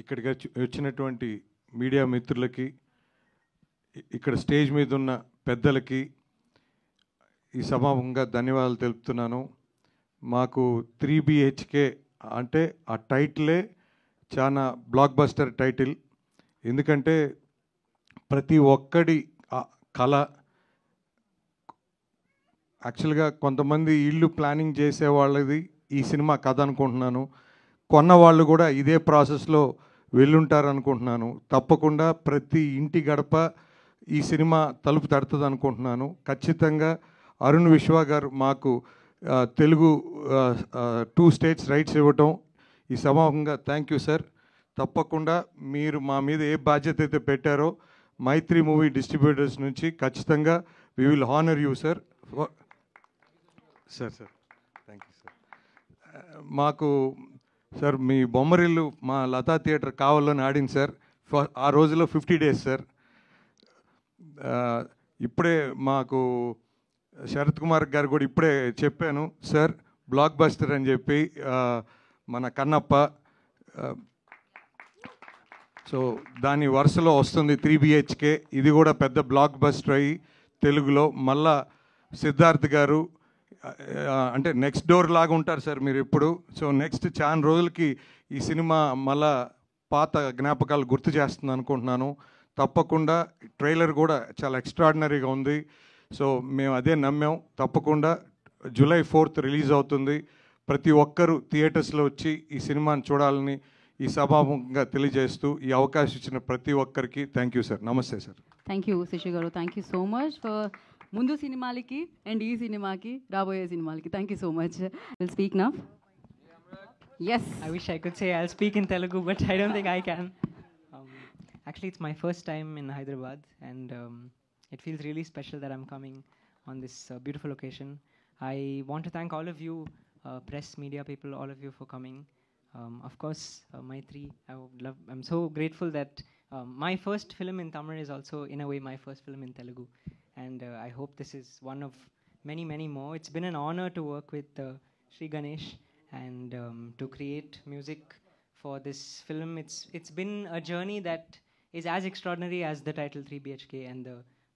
ఇక్కడికి వచ్చినటువంటి మీడియా మిత్రులకి, ఇక్కడ స్టేజ్ మీద ఉన్న పెద్దలకి ఈ సభాముఖంగా ధన్యవాదాలు తెలుపుతున్నాను. మాకు 3 BHK అంటే ఆ టైటిలే చాలా బ్లాక్ బస్టర్ టైటిల్. ఎందుకంటే ప్రతి ఒక్కడి కళ, యాక్చువల్గా కొంతమంది ఇల్లు ప్లానింగ్ చేసే వాళ్ళది ఈ సినిమా కథ అనుకుంటున్నాను. కొన్న వాళ్ళు కూడా ఇదే ప్రాసెస్లో వెళ్ళుంటారు అనుకుంటున్నాను. తప్పకుండా ప్రతి ఇంటి గడప ఈ సినిమా తలుపు తడుతుంది అనుకుంటున్నాను. ఖచ్చితంగా అరుణ్ విశ్వ గారు మాకు తెలుగు 2 states రైట్స్ ఇవ్వటం ఈ సభాముఖంగా థ్యాంక్ యూ సార్. తప్పకుండా మీరు మా మీద ఏ బాధ్యత అయితే పెట్టారో మైత్రి మూవీ డిస్ట్రిబ్యూటర్స్ నుంచి ఖచ్చితంగా we will honour you sir. Sir thank you sir. మాకు సార్ మీ బొమ్మరిల్లు మా లతా థియేటర్ కావాలని ఆడింది సార్. ఆ రోజులో 50 days సార్. ఇప్పుడే మాకు శరత్ కుమార్ గారు కూడా ఇప్పుడే చెప్పాను సార్, బ్లాక్ బస్టర్ అని చెప్పి మన కన్నప్ప. సో దాని వరుసలో వస్తుంది 3 BHK. ఇది కూడా పెద్ద బ్లాక్ బస్టర్ అయ్యి తెలుగులో మళ్ళా సిద్ధార్థ్ గారు అంటే నెక్స్ట్ డోర్ లాగా ఉంటారు సార్ మీరు ఇప్పుడు. సో నెక్స్ట్ చాలా రోజులకి ఈ సినిమా మళ్ళా పాత జ్ఞాపకాలు గుర్తు చేస్తుంది అనుకుంటున్నాను. తప్పకుండా ట్రైలర్ కూడా చాలా ఎక్స్ట్రాడినరీగా ఉంది. సో మేము అదే నమ్మాం. తప్పకుండా July 4th రిలీజ్ అవుతుంది. ప్రతి ఒక్కరూ థియేటర్స్లో వచ్చి ఈ సినిమాని చూడాలని ఈ సభాముఖంగా తెలియజేస్తూ ఈ అవకాశం ఇచ్చిన ప్రతి ఒక్కరికి థ్యాంక్ యూ సార్. నమస్తే సార్. థ్యాంక్ యూ శశి గారు. Thank you so much for ముందు సినిమాలకి అండ్ ఈ సినిమాకి రాబోయే సినిమాలకి thank you so much. Will speak now. Yes. I wish I could say I'll speak in Telugu, but I don't think I can. Actually, it's my first time in Hyderabad, and it feels really special that I'm coming on this beautiful occasion. I want to thank all of you, press, media people, all of you for coming. Of course, Maitri, I'm so grateful that my first film in Tamil is also, in a way, my first film in Telugu. And I hope this is one of many, many more. It's been an honor to work with Sri Ganesh and to create music for this film. It's been a journey that is as extraordinary as the title 3 BHK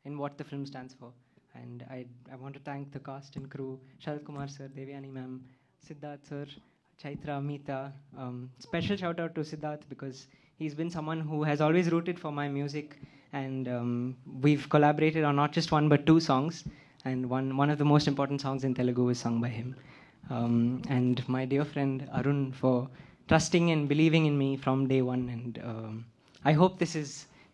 and what the film stands for. And I want to thank the cast and crew, Sharath Kumar sir, Devyani ma'am, Siddharth sir, Chaitra, Meeta. Special shout out to Siddharth because he's been someone who has always rooted for my music, and we've collaborated on not just one but 2 songs, and one of the most important songs in Telugu is sung by him. And my dear friend Arun for trusting and believing in me from day one, and I hope this is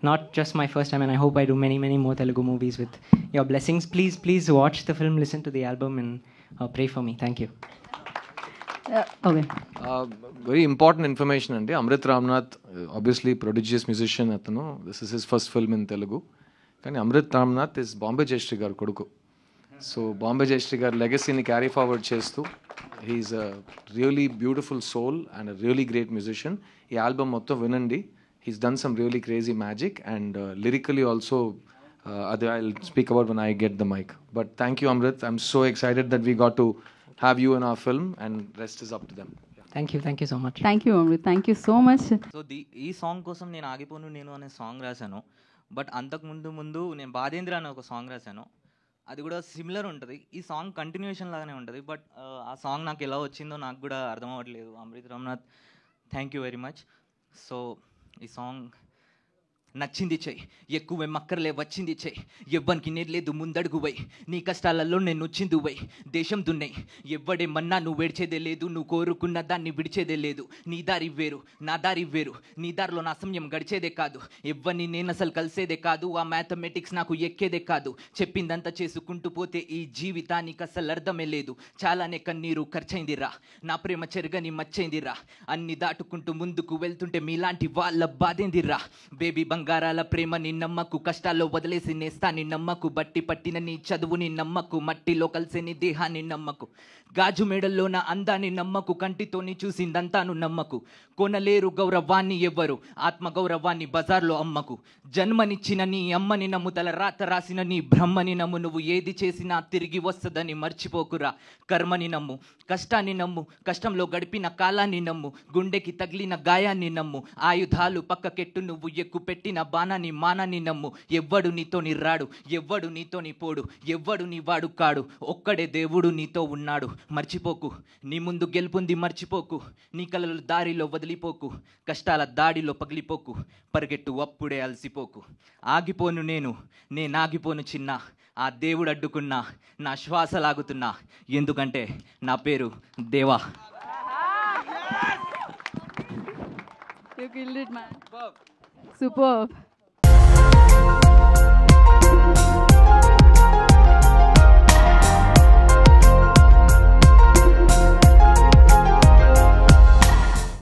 not just my first time, and I hope I do many, many more Telugu movies with your blessings. Please watch the film, listen to the album, and pray for me. Thank you. Okay. Very important information andi. Amrit Ramnath, obviously prodigious musician atanu. This is his first film in Telugu. Kani Amrit Ramnath is Bombay Jayashree garu koduku. So Bombay Jayashree garu legacy ni carry forward chestu. He's a really beautiful soul and a really great musician. Ee album mottham vinandi. He's done some really crazy magic, and lyrically also I'll speak about when I get the mic. But thank you, Amrit. I'm so excited that we got to have you in our film, and rest is up to them. Thank you so much. Thank you Amrit. Thank you so much. So ఈ song కోసం నేను ఆగిపోను నేను అనే song రాశాను. But అంతకుముందు నేను బాధేంద్ర అనే ఒక సాంగ్ రాశాను. అది కూడా సిమిలర్ ఉంటుంది. ఈ సాంగ్ కంటిన్యూషన్ లాగానే ఉంటుంది. బట్ ఆ సాంగ్ నాకు ఎలా వచ్చిందో నాకు కూడా అర్థం అవ్వట్లేదు. Amrit Ramnath, thank you very much. So ఈ సాంగ్ నచ్చింది చెయ్యి, ఎక్కువే మక్కర్లే వచ్చింది చెయ్యి, ఎవ్వనికి నేర్లేదు ముందడుగువై, నీ కష్టాలలో నేను వచ్చిందువై, దేశం దున్నై ఎవ్వడేమన్నా నువ్వు వేడ్చేదే లేదు, నువ్వు కోరుకున్న దాన్ని విడిచేదే లేదు, నీ దారి వేరు నా దారి వేరు, నీ దారిలో నా సమయం గడిచేదే కాదు, ఎవ్వని నేను అసలు కలిసేదే కాదు, ఆ మ్యాథమెటిక్స్ నాకు ఎక్కేదే కాదు, చెప్పిందంతా చేసుకుంటూ పోతే ఈ జీవితానికి అసలు అర్థమే లేదు, చాలానే కన్నీరు ఖర్చయిందిరా, నా ప్రేమ చెరగని మచ్చైందిరా, అన్ని దాటుకుంటూ ముందుకు వెళ్తుంటే మీలాంటి వాళ్ళ బాధేందిరా, బేబీ బంగారు బంగారాల ప్రేమని నమ్మకు, కష్టాల్లో వదిలేసి నేస్తాని నమ్మకు, బట్టి పట్టిన నీ చదువుని నమ్మకు, మట్టిలో కలిసే నీ దేహాన్ని నమ్మకు, గాజు మేడల్లోన అందాన్ని నమ్మకు, కంటితోని చూసిందంతాను నమ్మకు, కొనలేరు గౌరవాన్ని ఎవ్వరు, ఆత్మ గౌరవాన్ని బజార్లో అమ్మకు, జన్మనిచ్చిన నీ అమ్మని నమ్ము, తల రాత రాసిన నీ బ్రహ్మని నమ్ము, నువ్వు ఏది చేసినా తిరిగి వస్తుందని మర్చిపోకురా, కర్మని నమ్ము, కష్టాన్ని నమ్ము, కష్టంలో గడిపిన కాలాన్ని నమ్ము, గుండెకి తగిలిన గాయాన్ని నమ్ము, ఆయుధాలు పక్కకెట్టు, నువ్వు ఎక్కు పెట్టిన బాణాన్ని మానాన్ని నమ్ము, ఎవ్వడు నీతోని రాడు, ఎవ్వడు నీతోని పోడు, ఎవ్వడు నీ వాడు కాడు, ఒక్కడే దేవుడు నీతో ఉన్నాడు, మర్చిపోకు నీ ముందు గెలుపుంది, మర్చిపోకు నీ కలలు దారిలో వదిలిపోకు, కష్టాల దాడిలో పగిలిపోకు, పరిగెట్టు అప్పుడే అలసిపోకు, ఆగిపోను నేనాగిపోను చిన్న, ఆ దేవుడు అడ్డుకున్నా నా శ్వాస లాగుతున్నా, ఎందుకంటే నా పేరు దేవా. You killed it, man. Superb.